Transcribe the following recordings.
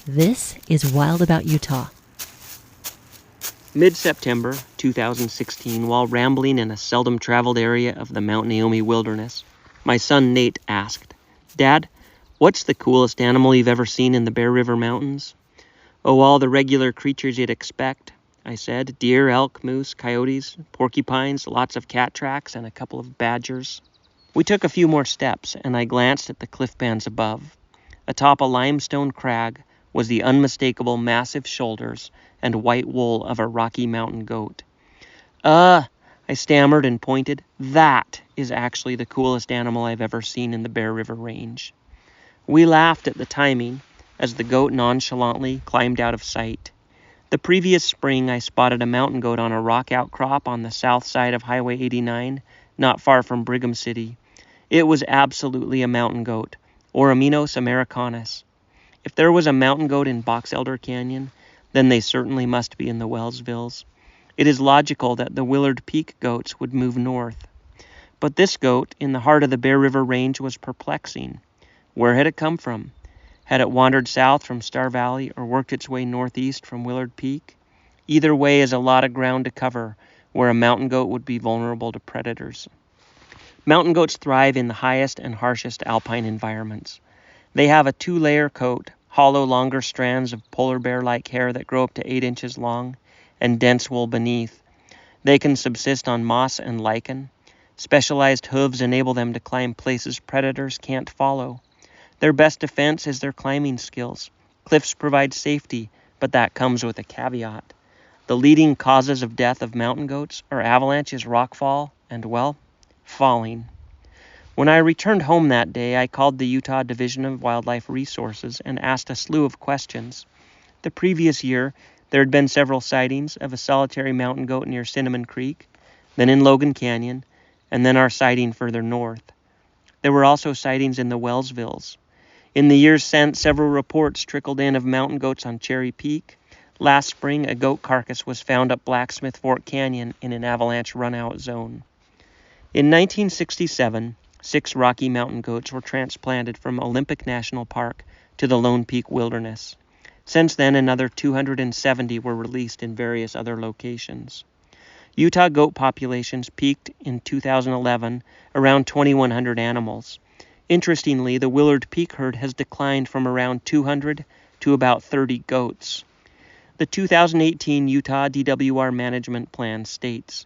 This is Wild About Utah. Mid-September 2016, while rambling in a seldom-traveled area of the Mount Naomi wilderness, my son Nate asked, "Dad, what's the coolest animal you've ever seen in the Bear River Mountains?" "Oh, all the regular creatures you'd expect," I said. "Deer, elk, moose, coyotes, porcupines, lots of cat tracks, and a couple of badgers." We took a few more steps, and I glanced at the cliff bands above. Atop a limestone crag was the unmistakable massive shoulders and white wool of a Rocky Mountain goat. I stammered and pointed. "That is actually the coolest animal I've ever seen in the Bear River Range." We laughed at the timing as the goat nonchalantly climbed out of sight. The previous spring, I spotted a mountain goat on a rock outcrop on the south side of Highway 89, not far from Brigham City. It was absolutely a mountain goat, Oromos americanus. If there was a mountain goat in Box Elder Canyon, then they certainly must be in the Wellsvilles. It is logical that the Willard Peak goats would move north. But this goat, in the heart of the Bear River Range, was perplexing. Where had it come from? Had it wandered south from Star Valley or worked its way northeast from Willard Peak? Either way is a lot of ground to cover where a mountain goat would be vulnerable to predators. Mountain goats thrive in the highest and harshest alpine environments. They have a two-layer coat, hollow longer strands of polar bear-like hair that grow up to 8 inches long, and dense wool beneath. They can subsist on moss and lichen. Specialized hooves enable them to climb places predators can't follow. Their best defense is their climbing skills. Cliffs provide safety, but that comes with a caveat. The leading causes of death of mountain goats are avalanches, rockfall, and, well, falling. When I returned home that day, I called the Utah Division of Wildlife Resources and asked a slew of questions. The previous year, there had been several sightings of a solitary mountain goat near Cinnamon Creek, then in Logan Canyon, and then our sighting further north. There were also sightings in the Wellsvilles. In the years since, several reports trickled in of mountain goats on Cherry Peak. Last spring, a goat carcass was found up Blacksmith Fork Canyon in an avalanche runout zone. In 1967, 6 Rocky Mountain goats were transplanted from Olympic National Park to the Lone Peak Wilderness. Since then, another 270 were released in various other locations. Utah goat populations peaked in 2011 around 2,100 animals. Interestingly, the Willard Peak herd has declined from around 200 to about 30 goats. The 2018 Utah DWR Management Plan states,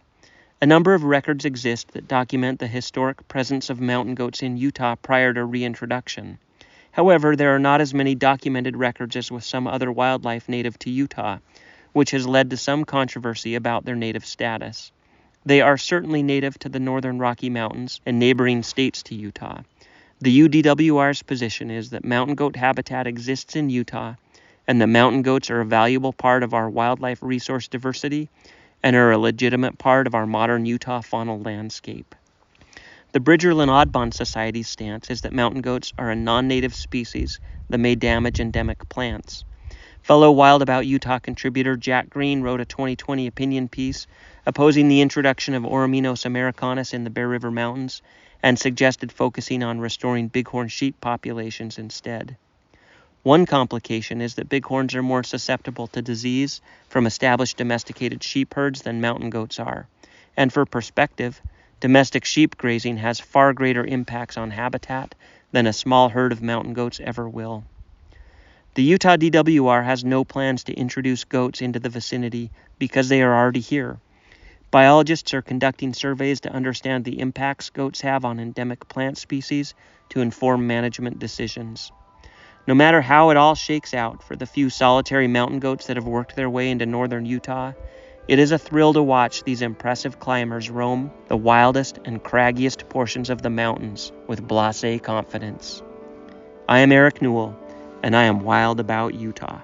"A number of records exist that document the historic presence of mountain goats in Utah prior to reintroduction. However, there are not as many documented records as with some other wildlife native to Utah, which has led to some controversy about their native status. They are certainly native to the northern Rocky Mountains and neighboring states to Utah. The UDWR's position is that mountain goat habitat exists in Utah, and that mountain goats are a valuable part of our wildlife resource diversity and are a legitimate part of our modern Utah faunal landscape." The Bridgerland Audubon Society's stance is that mountain goats are a non-native species that may damage endemic plants. Fellow Wild About Utah contributor Jack Green wrote a 2020 opinion piece opposing the introduction of Oromos americanus in the Bear River Mountains and suggested focusing on restoring bighorn sheep populations instead. One complication is that bighorns are more susceptible to disease from established domesticated sheep herds than mountain goats are. And for perspective, domestic sheep grazing has far greater impacts on habitat than a small herd of mountain goats ever will. The Utah DWR has no plans to introduce goats into the vicinity because they are already here. Biologists are conducting surveys to understand the impacts goats have on endemic plant species to inform management decisions. No matter how it all shakes out for the few solitary mountain goats that have worked their way into northern Utah, it is a thrill to watch these impressive climbers roam the wildest and craggiest portions of the mountains with blasé confidence. I am Eric Newell, and I am wild about Utah.